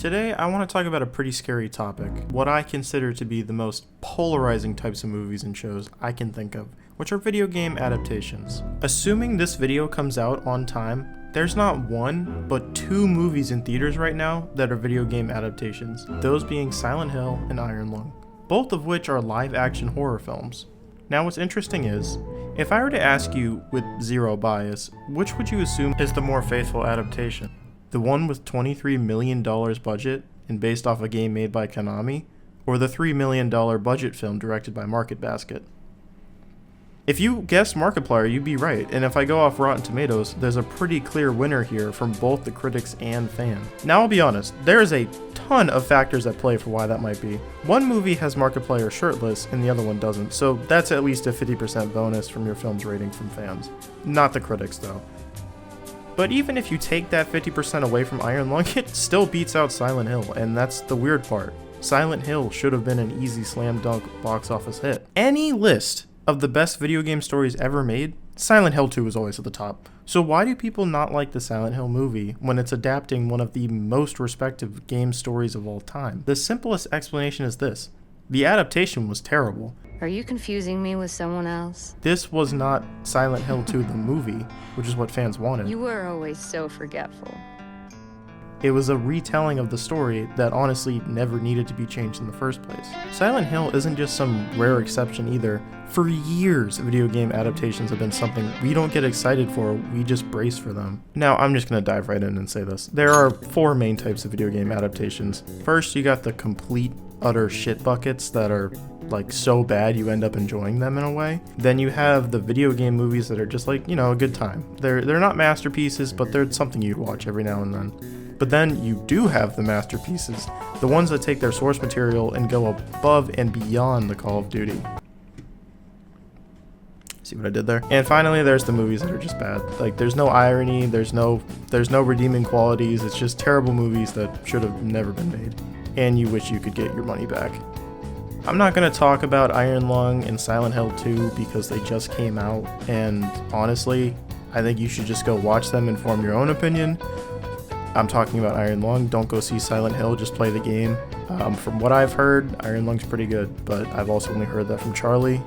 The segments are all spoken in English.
Today, I want to talk about a pretty scary topic, what I consider to be the most polarizing types of movies and shows I can think of, which are video game adaptations. Assuming this video comes out on time, there's not one, but two movies in theaters right now that are video game adaptations, those being Silent Hill and Iron Lung, both of which are live-action horror films. Now what's interesting is, if I were to ask you with zero bias, which would you assume is the more faithful adaptation? The one with $23 million budget and based off a game made by Konami, or the $3 million budget film directed by Market Basket? If you guessed Markiplier, you'd be right, and if I go off Rotten Tomatoes, there's a pretty clear winner here from both the critics and fans. Now I'll be honest, there's a ton of factors at play for why that might be. One movie has Markiplier shirtless and the other one doesn't, so that's at least a 50% bonus from your film's rating from fans. Not the critics though. But even if you take that 50% away from Iron Lung, it still beats out Silent Hill, and that's the weird part. Silent Hill should have been an easy slam dunk box office hit. Any list of the best video game stories ever made, Silent Hill 2 is always at the top. So why do people not like the Silent Hill movie when it's adapting one of the most respected game stories of all time? The simplest explanation is this: the adaptation was terrible. Are you confusing me with someone else? This was not Silent Hill 2 the movie, which is what fans wanted. You were always so forgetful. It was a retelling of the story that honestly never needed to be changed in the first place. Silent Hill isn't just some rare exception either. For years, video game adaptations have been something we don't get excited for, we just brace for them. Now, I'm just gonna dive right in and say this. There are four main types of video game adaptations. First, you got the complete, utter shit buckets that are like so bad you end up enjoying them in a way. Then you have the video game movies that are just like, you know, a good time. They're not masterpieces, but they're something you'd watch every now and then. But then you do have the masterpieces, the ones that take their source material and go above and beyond the Call of Duty. See what I did there? And finally, there's the movies that are just bad. Like, there's no irony, there's no redeeming qualities, it's just terrible movies that should have never been made. And you wish you could get your money back. I'm not going to talk about Iron Lung and Silent Hill 2 because they just came out, and honestly, I think you should just go watch them and form your own opinion. I'm talking about Iron Lung. Don't go see Silent Hill, just play the game. From what I've heard, Iron Lung's pretty good, but I've also only heard that from Charlie.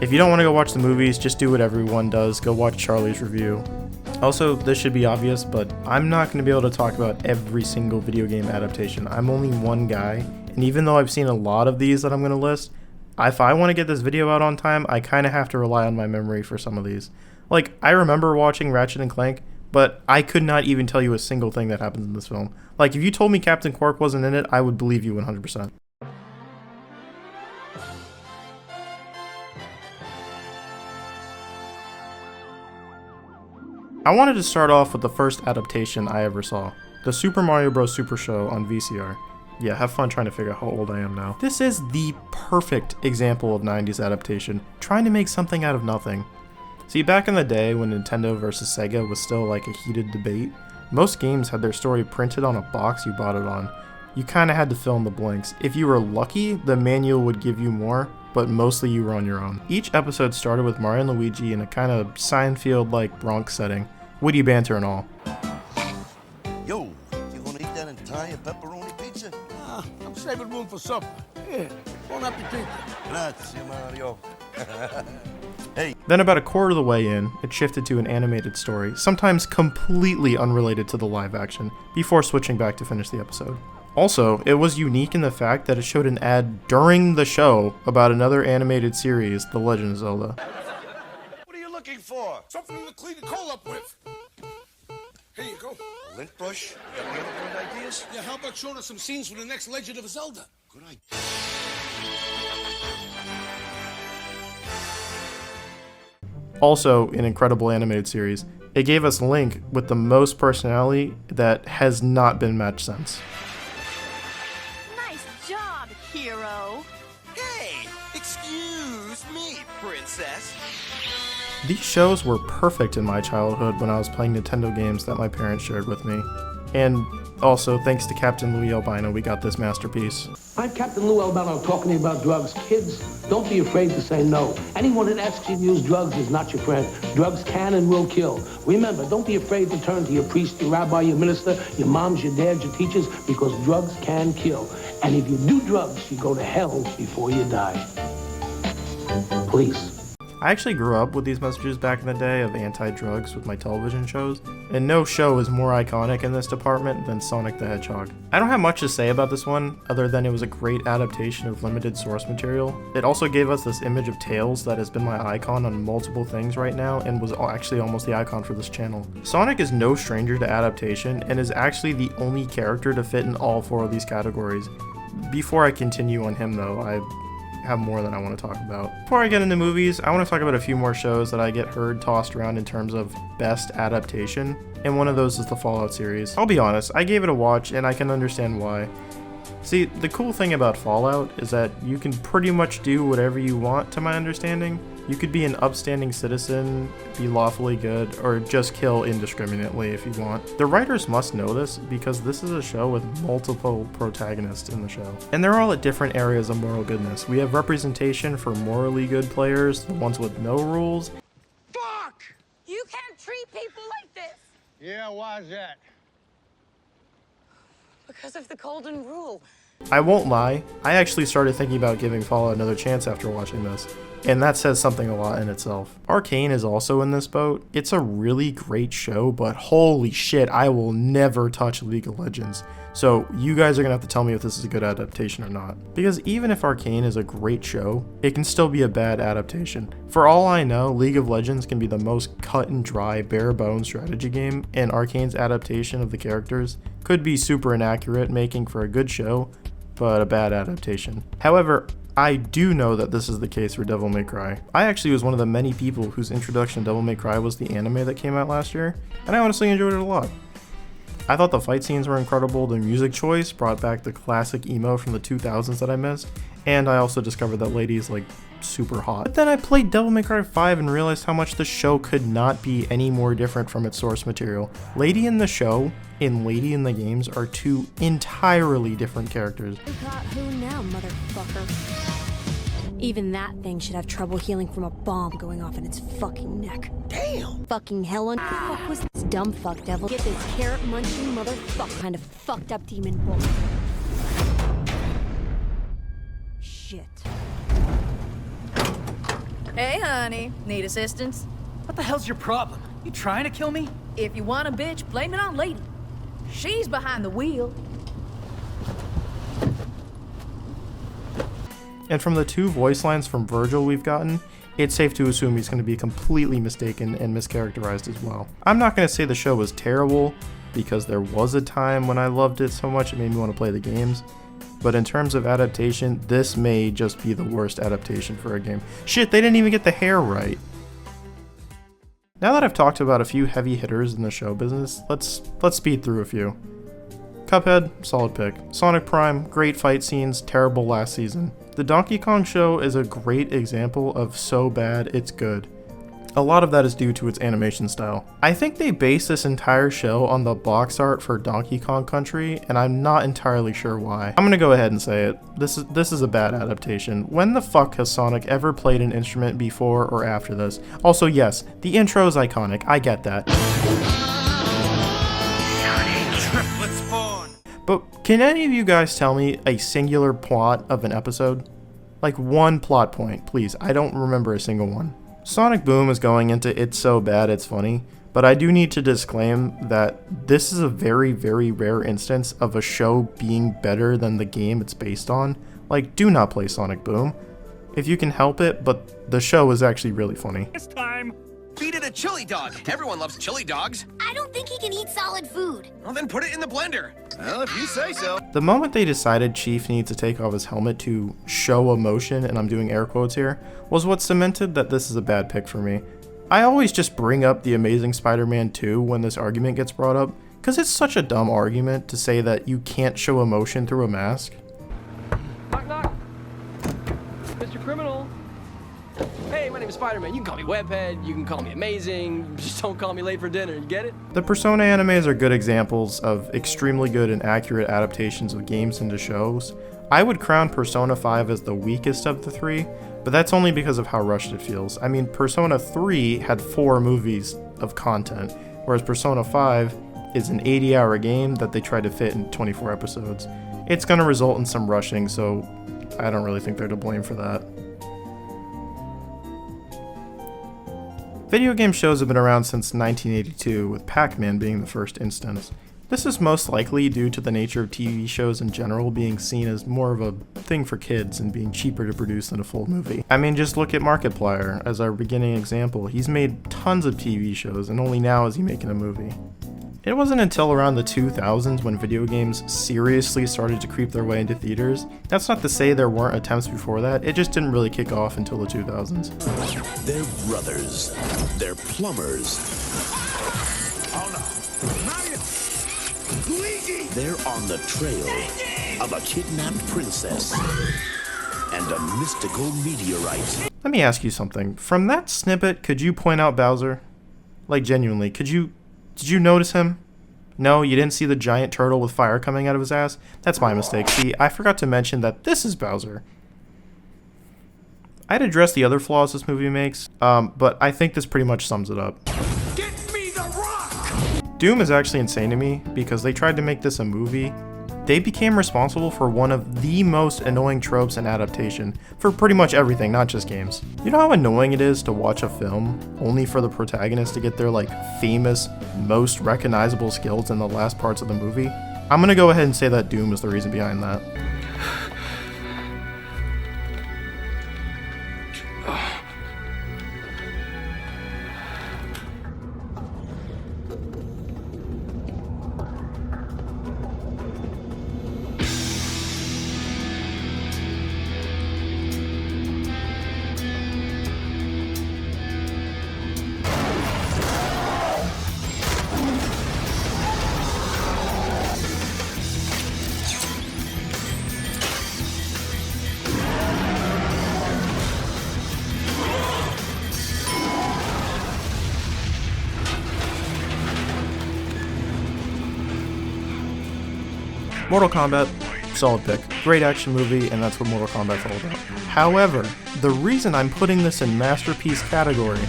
If you don't want to go watch the movies, just do what everyone does. Go watch Charlie's review. Also, this should be obvious, but I'm not going to be able to talk about every single video game adaptation. I'm only one guy, and even though I've seen a lot of these that I'm going to list, if I want to get this video out on time, I kind of have to rely on my memory for some of these. Like, I remember watching Ratchet & Clank, but I could not even tell you a single thing that happens in this film. Like, if you told me Captain Quark wasn't in it, I would believe you 100%. I wanted to start off with the first adaptation I ever saw, the Super Mario Bros. Super Show on VCR. Yeah, have fun trying to figure out how old I am now. This is the perfect example of 90s adaptation, trying to make something out of nothing. See, back in the day when Nintendo versus Sega was still like a heated debate, most games had their story printed on a box you bought it on. You kinda had to fill in the blanks. If you were lucky, the manual would give you more, but mostly you were on your own. Each episode started with Mario and Luigi in a kind of Seinfeld-like Bronx setting, witty banter and all. Yo, you gonna eat that entire pepperoni pizza? I'm saving room for supper. Here, bon appetit. Grazie, Mario. Hey. Then about a quarter of the way in, it shifted to an animated story, sometimes completely unrelated to the live action, before switching back to finish the episode. Also, it was unique in the fact that it showed an ad during the show about another animated series, The Legend of Zelda. What are you looking for? Something to clean the coal up with. Here you go. A lint brush? Got any other good ideas? Yeah, how about showing us some scenes from the next Legend of Zelda? Good idea. Also, an incredible animated series, it gave us Link with the most personality that has not been matched since. Nice job, hero. Hey, excuse me, princess. These shows were perfect in my childhood when I was playing Nintendo games that my parents shared with me. And Also, thanks to Captain Louis Albino, we got this masterpiece. I'm Captain Lou Albano talking to you about drugs. Kids, don't be afraid to say no. Anyone that asks you to use drugs is not your friend. Drugs can and will kill. Remember, don't be afraid to turn to your priest, your rabbi, your minister, your moms, your dads, your teachers, because drugs can kill. And if you do drugs, you go to hell before you die. Please. I actually grew up with these messages back in the day of anti-drugs with my television shows, and no show is more iconic in this department than Sonic the Hedgehog. I don't have much to say about this one, other than it was a great adaptation of limited source material. It also gave us this image of Tails that has been my icon on multiple things right now, and was actually almost the icon for this channel. Sonic is no stranger to adaptation, and is actually the only character to fit in all 4 of these categories. Before I continue on him though, I have more than I want to talk about. Before I get into movies, I want to talk about a few more shows that I get heard tossed around in terms of best adaptation, and one of those is the Fallout series. I'll be honest, I gave it a watch and I can understand why. See, the cool thing about Fallout is that you can pretty much do whatever you want, to my understanding. You could be an upstanding citizen, be lawfully good, or just kill indiscriminately if you want. The writers must know this because this is a show with multiple protagonists in the show. And they're all at different areas of moral goodness. We have representation for morally good players, the ones with no rules. Fuck! You can't treat people like this Yeah, why's that? because of the golden rule. I won't lie, I actually started thinking about giving Fallout another chance after watching this, and that says something a lot in itself. Arcane is also in this boat. It's a really great show, but holy shit, I will never touch League of Legends. So you guys are gonna have to tell me if this is a good adaptation or not. Because even if Arcane is a great show, it can still be a bad adaptation. For all I know, League of Legends can be the most cut and dry, bare bones strategy game, and Arcane's adaptation of the characters could be super inaccurate, making for a good show, but a bad adaptation. However, I do know that this is the case for Devil May Cry. I actually was one of the many people whose introduction to Devil May Cry was the anime that came out last year, and I honestly enjoyed it a lot. I thought the fight scenes were incredible, the music choice brought back the classic emo from the 2000s that I missed, and I also discovered that Lady is like super hot. But then I played Devil May Cry 5 and realized how much the show could not be any more different from its source material. Lady in the show and Lady in the games are 2 entirely different characters. You got who now, motherfucker? Even that thing should have trouble healing from a bomb going off in its fucking neck. Damn! Fucking Helen. Who the fuck was this dumb fuck devil? Get this carrot munching motherfucker kind of fucked up demon bull. Shit. Hey, honey. Need assistance? What the hell's your problem? You trying to kill me? If you want a bitch, blame it on Lady. She's behind the wheel. And from the 2 voice lines from Virgil we've gotten, it's safe to assume he's going to be completely mistaken and mischaracterized as well. I'm not going to say the show was terrible, because there was a time when I loved it so much it made me want to play the games, but in terms of adaptation, this may just be the worst adaptation for a game. Shit, they didn't even get the hair right. Now that I've talked about a few heavy hitters in the show business, let's speed through a few. Cuphead, solid pick. Sonic Prime, great fight scenes, terrible last season. The Donkey Kong show is a great example of so bad it's good. A lot of that is due to its animation style. I think they based this entire show on the box art for Donkey Kong Country, and I'm not entirely sure why. I'm gonna go ahead and say it. This is a bad adaptation. When the fuck has Sonic ever played an instrument before or after this? Also, yes, the intro is iconic, I get that. Triplet spawn. But can any of you guys tell me a singular plot of an episode? Like one plot point, please. I don't remember a single one. Sonic Boom is going into It's So Bad It's Funny, but I do need to disclaim that this is a very, very rare instance of a show being better than the game it's based on. Like, do not play Sonic Boom if you can help it, but the show is actually really funny. This time. Feed it a chili dog. Everyone loves chili dogs. I don't think he can eat solid food. Well, then put it in the blender. Well, if you say so. The moment they decided Chief needs to take off his helmet to show emotion, and I'm doing air quotes here, was what cemented that this is a bad pick for me. I always just bring up The Amazing Spider-Man 2 when this argument gets brought up, because it's such a dumb argument to say that you can't show emotion through a mask. Knock, knock. Mr. Criminal. Hey, my name is Spider-Man. You can call me Webhead, you can call me amazing, just don't call me late for dinner, you get it? The Persona animes are good examples of extremely good and accurate adaptations of games into shows. I would crown Persona 5 as the weakest of the three, but that's only because of how rushed it feels. I mean, Persona 3 had 4 movies of content, whereas Persona 5 is an 80-hour game that they tried to fit in 24 episodes. It's going to result in some rushing, so I don't really think they're to blame for that. Video game shows have been around since 1982, with Pac-Man being the first instance. This is most likely due to the nature of TV shows in general being seen as more of a thing for kids and being cheaper to produce than a full movie. I mean, just look at Markiplier as our beginning example. He's made tons of TV shows, and only now is he making a movie. It wasn't until around the 2000s when video games seriously started to creep their way into theaters. That's not to say there weren't attempts before that, it just didn't really kick off until the 2000s. They're brothers. They're plumbers. Oh no. Mario! Luigi! They're on the trail of a kidnapped princess and a mystical meteorite. Let me ask you something. From that snippet, could you point out Bowser? Like, genuinely, did you notice him? No, you didn't see the giant turtle with fire coming out of his ass? That's my mistake. See, I forgot to mention that this is Bowser. I'd address the other flaws this movie makes, but I think this pretty much sums it up. Get me the rock! Doom is actually insane to me because they tried to make this a movie. They became responsible for one of the most annoying tropes in adaptation for pretty much everything, not just games. You know how annoying it is to watch a film only for the protagonist to get their famous, most recognizable skills in the last parts of the movie? I'm gonna go ahead and say that Doom is the reason behind that. Mortal Kombat, solid pick. Great action movie, and that's what Mortal Kombat's all about. However, the reason I'm putting this in masterpiece category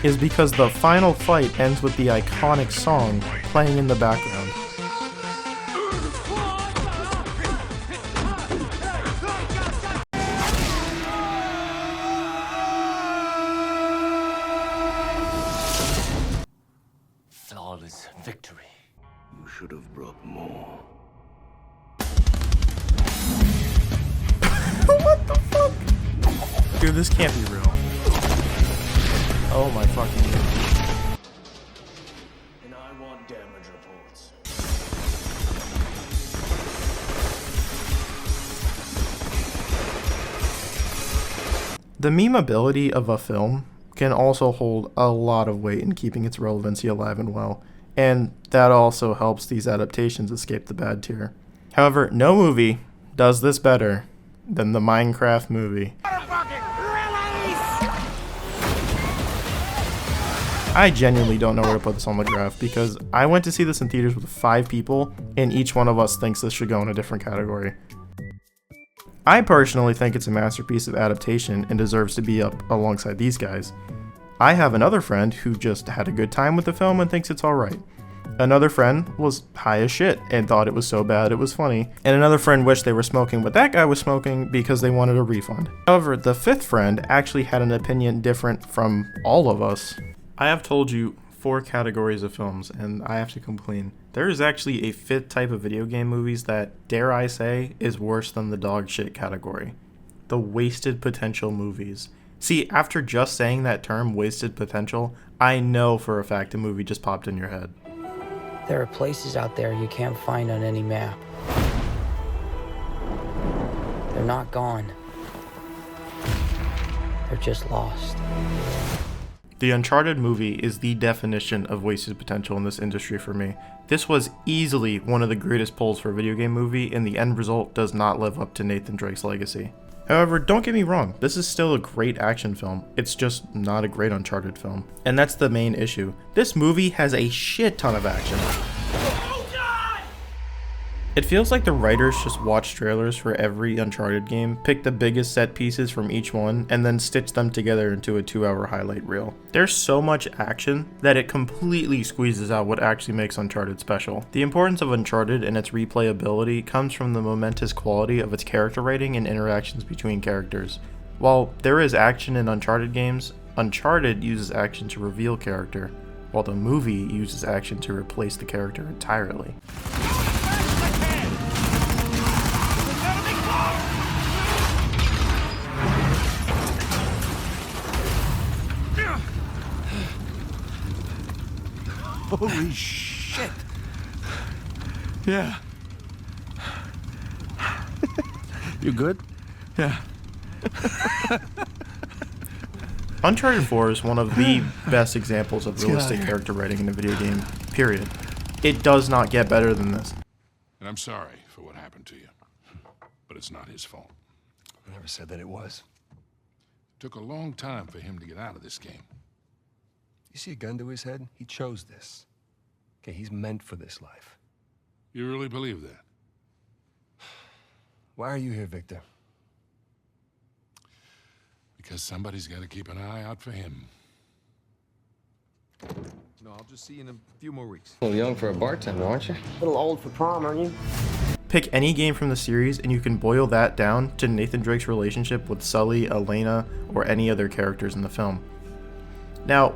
is because the final fight ends with the iconic song playing in the background. Flawless victory. You should have brought more. What the fuck? Dude, this can't be real. Oh my fucking god. And I want damage reports. The memeability of a film can also hold a lot of weight in keeping its relevancy alive and well, and that also helps these adaptations escape the bad tier. However, no movie does this better than the Minecraft movie. I genuinely don't know where to put this on the graph because I went to see this in theaters with 5 people and each one of us thinks this should go in a different category. I personally think it's a masterpiece of adaptation and deserves to be up alongside these guys. I have another friend who just had a good time with the film and thinks it's alright. Another friend was high as shit and thought it was so bad it was funny. And another friend wished they were smoking what that guy was smoking because they wanted a refund. However, the 5th friend actually had an opinion different from all of us. I have told you 4 categories of films and I have to complain. There is actually a 5th type of video game movies that, dare I say, is worse than the dog shit category. The wasted potential movies. See, after just saying that term, wasted potential, I know for a fact a movie just popped in your head. There are places out there you can't find on any map. They're not gone. They're just lost. The Uncharted movie is the definition of wasted potential in this industry for me. This was easily one of the greatest pulls for a video game movie, and the end result does not live up to Nathan Drake's legacy. However, don't get me wrong, this is still a great action film, it's just not a great Uncharted film. And that's the main issue. This movie has a shit ton of action. It feels like the writers just watched trailers for every Uncharted game, picked the biggest set pieces from each one, and then stitched them together into a 2-hour highlight reel. There's so much action that it completely squeezes out what actually makes Uncharted special. The importance of Uncharted and its replayability comes from the momentous quality of its character writing and interactions between characters. While there is action in Uncharted games, Uncharted uses action to reveal character, while the movie uses action to replace the character entirely. Holy shit. Yeah. You good? Yeah. Uncharted 4 is one of the best examples of realistic character writing in a video game, period. It does not get better than this. And I'm sorry for what happened to you, but it's not his fault. I never said that it was. It took a long time for him to get out of this game. You see a gun to his head? He chose this. Okay, he's meant for this life. You really believe that? Why are you here, Victor? Because somebody's got to keep an eye out for him. No, I'll just see you in a few more weeks. A little young for a bartender, aren't you? A little old for prom, aren't you? Pick any game from the series and you can boil that down to Nathan Drake's relationship with Sully, Elena, or any other characters in the film. Now,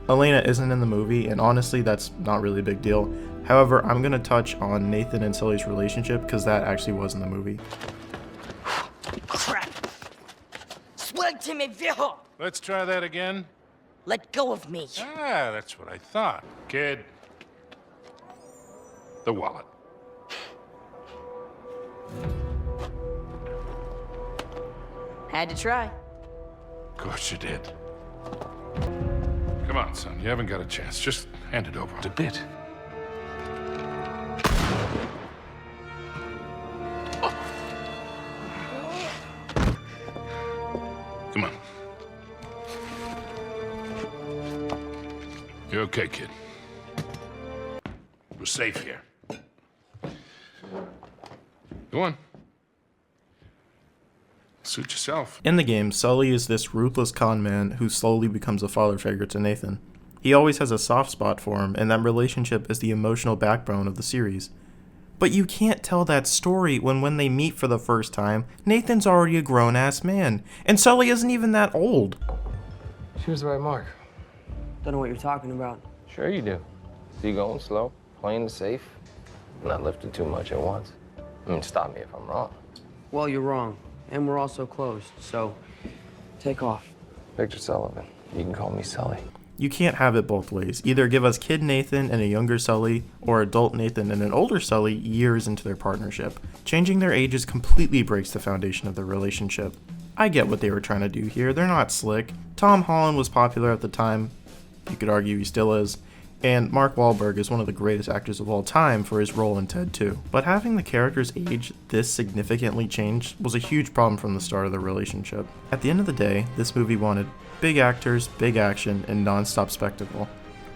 Elena isn't in the movie, and honestly, that's not really a big deal. However, I'm going to touch on Nathan and Sully's relationship because that actually was in the movie. Crap! Suelte me, viejo! Let's try that again. Let go of me. Ah, that's what I thought. Kid. The wallet. Had to try. Of course you did. Come on, son. You haven't got a chance. Just hand it over. A bit. Come on. You're okay, kid. We're safe here. Go on. Suit yourself. In the game, Sully is this ruthless con man who slowly becomes a father figure to Nathan. He always has a soft spot for him, and that relationship is the emotional backbone of the series. But you can't tell that story when they meet for the first time, Nathan's already a grown-ass man, and Sully isn't even that old. She was the right mark. Don't know what you're talking about. Sure you do. See you going slow, playing it safe, not lifting too much at once. I mean, stop me if I'm wrong. Well, you're wrong. And we're also closed, so take off. Victor Sullivan. You can call me Sully. You can't have it both ways. Either give us kid Nathan and a younger Sully, or adult Nathan and an older Sully years into their partnership. Changing their ages completely breaks the foundation of their relationship. I get what they were trying to do here. They're not slick. Tom Holland was popular at the time. You could argue he still is. And Mark Wahlberg is one of the greatest actors of all time for his role in Ted 2. But having the characters age this significantly changed was a huge problem from the start of the relationship. At the end of the day, this movie wanted big actors, big action, and non-stop spectacle.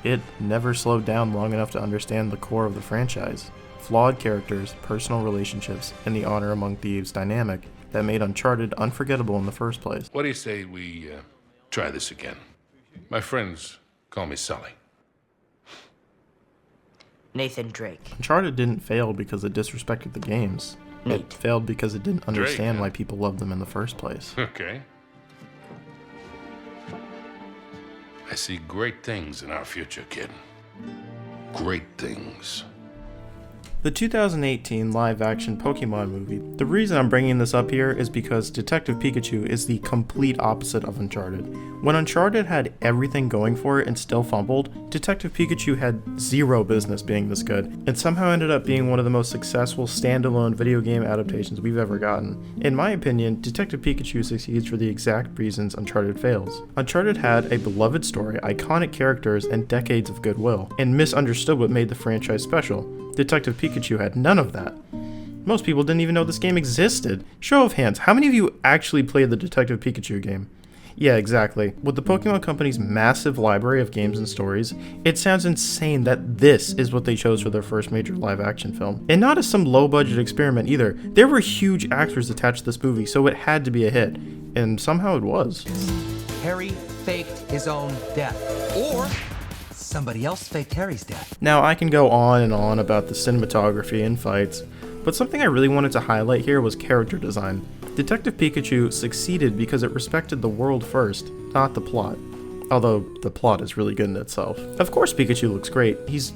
It never slowed down long enough to understand the core of the franchise. Flawed characters, personal relationships, and the honor among thieves dynamic that made Uncharted unforgettable in the first place. What do you say we try this again? My friends call me Sully. Nathan Drake. Uncharted didn't fail because it disrespected the games. It failed because it didn't understand why people loved them in the first place. Okay. I see great things in our future, kid. Great things. The 2018 live-action Pokemon movie. The reason I'm bringing this up here is because Detective Pikachu is the complete opposite of Uncharted. When Uncharted had everything going for it and still fumbled, Detective Pikachu had zero business being this good, and somehow ended up being one of the most successful standalone video game adaptations we've ever gotten. In my opinion, Detective Pikachu succeeds for the exact reasons Uncharted fails. Uncharted had a beloved story, iconic characters, and decades of goodwill, and misunderstood what made the franchise special. Detective Pikachu had none of that. Most people didn't even know this game existed. Show of hands, how many of you actually played the Detective Pikachu game? Yeah, exactly. With the Pokemon Company's massive library of games and stories, it sounds insane that this is what they chose for their first major live-action film. And not as some low-budget experiment either. There were huge actors attached to this movie, so it had to be a hit. And somehow it was. Harry faked his own death. Or somebody else faked Harry's death. Now, I can go on and on about the cinematography and fights, but something I really wanted to highlight here was character design. Detective Pikachu succeeded because it respected the world first, not the plot. Although, the plot is really good in itself. Of course Pikachu looks great, he's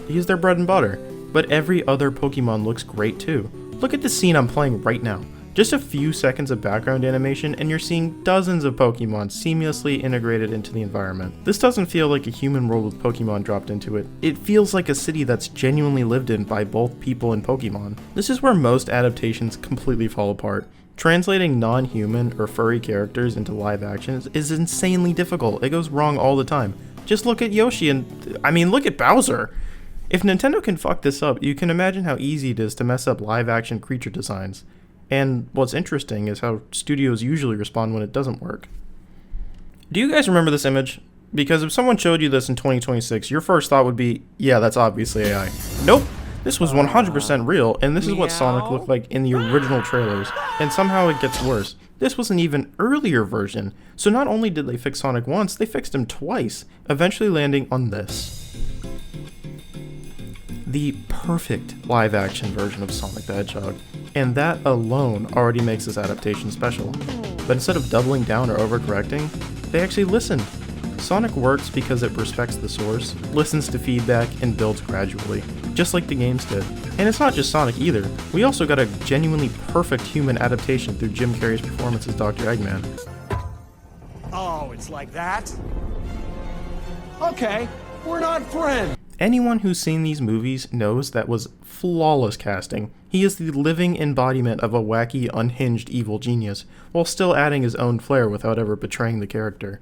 their bread and butter. But every other Pokemon looks great too. Look at the scene I'm playing right now. Just a few seconds of background animation and you're seeing dozens of Pokemon seamlessly integrated into the environment. This doesn't feel like a human world with Pokemon dropped into it. It feels like a city that's genuinely lived in by both people and Pokemon. This is where most adaptations completely fall apart. Translating non-human or furry characters into live action is insanely difficult. It goes wrong all the time. Just look at Yoshi and, look at Bowser. If Nintendo can fuck this up, you can imagine how easy it is to mess up live action creature designs. And what's interesting is how studios usually respond when it doesn't work. Do you guys remember this image? Because if someone showed you this in 2026, your first thought would be, yeah, that's obviously AI. Nope. This was 100% real, and this is what Sonic looked like in the original trailers, and somehow it gets worse. This was an even earlier version, so not only did they fix Sonic once, they fixed him twice, eventually landing on this. The perfect live-action version of Sonic the Hedgehog, and that alone already makes this adaptation special. But instead of doubling down or overcorrecting, they actually listened. Sonic works because it respects the source, listens to feedback, and builds gradually, just like the games did. And it's not just Sonic either. We also got a genuinely perfect human adaptation through Jim Carrey's performance as Dr. Eggman. Oh, it's like that? Okay, we're not friends. Anyone who's seen these movies knows that was flawless casting. He is the living embodiment of a wacky, unhinged evil genius, while still adding his own flair without ever betraying the character.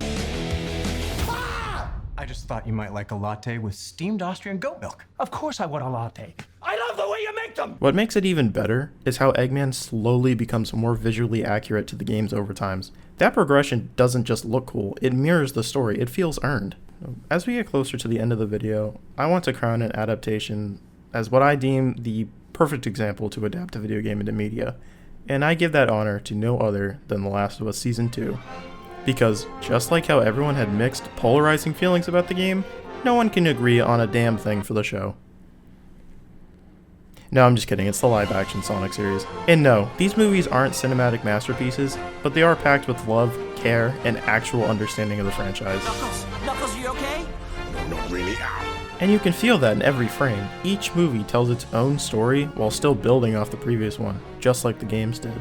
I just thought you might like a latte with steamed Austrian goat milk. Of course I want a latte. I love the way you make them! What makes it even better is how Eggman slowly becomes more visually accurate to the games over time. That progression doesn't just look cool, it mirrors the story, it feels earned. As we get closer to the end of the video, I want to crown an adaptation as what I deem the perfect example to adapt a video game into media, and I give that honor to no other than The Last of Us Season 2. Because, just like how everyone had mixed, polarizing feelings about the game, no one can agree on a damn thing for the show. No, I'm just kidding, it's the live-action Sonic series. And no, these movies aren't cinematic masterpieces, but they are packed with love, care, and actual understanding of the franchise. Knuckles, you okay? No, not really. And you can feel that in every frame. Each movie tells its own story while still building off the previous one, just like the games did.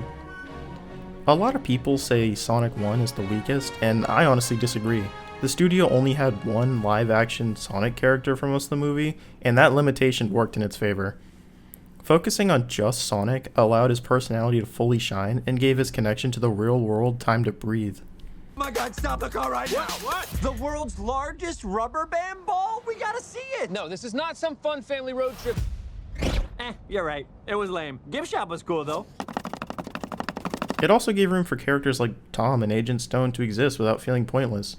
A lot of people say Sonic 1 is the weakest, and I honestly disagree. The studio only had one live-action Sonic character for most of the movie, and that limitation worked in its favor. Focusing on just Sonic allowed his personality to fully shine and gave his connection to the real world time to breathe. Oh my God, stop the car right now! What? The world's largest rubber band ball? We gotta see it! No, this is not some fun family road trip. You're right. It was lame. Gift shop was cool, though. It also gave room for characters like Tom and Agent Stone to exist without feeling pointless.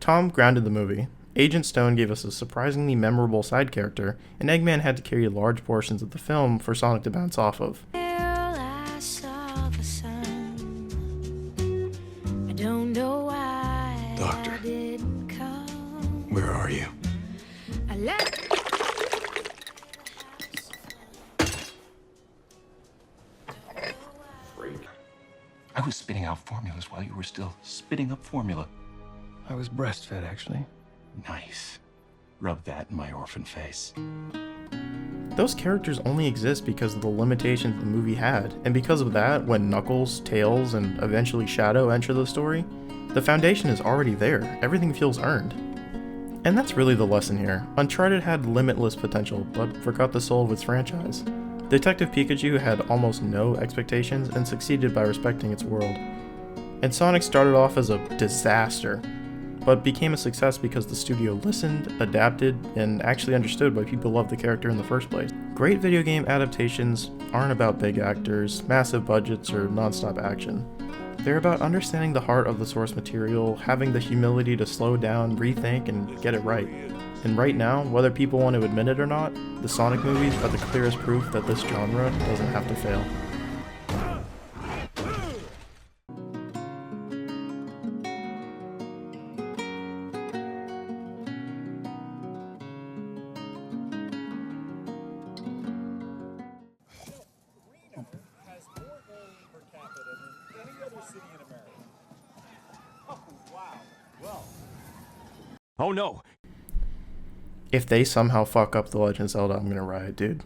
Tom grounded the movie. Agent Stone gave us a surprisingly memorable side character, and Eggman had to carry large portions of the film for Sonic to bounce off of. Doctor, where are you? I was spitting out formulas while you were still spitting up formula. I was breastfed, actually. Nice. Rub that in my orphan face. Those characters only exist because of the limitations the movie had, and because of that, when Knuckles, Tails, and eventually Shadow enter the story, the foundation is already there, everything feels earned. And that's really the lesson here. Uncharted had limitless potential, but forgot the soul of its franchise. Detective Pikachu had almost no expectations and succeeded by respecting its world. And Sonic started off as a disaster, but became a success because the studio listened, adapted, and actually understood why people loved the character in the first place. Great video game adaptations aren't about big actors, massive budgets, or non-stop action. They're about understanding the heart of the source material, having the humility to slow down, rethink, and get it right. And right now, whether people want to admit it or not, the Sonic movies are the clearest proof that this genre doesn't have to fail. Oh no! If they somehow fuck up The Legend of Zelda, I'm gonna riot, dude.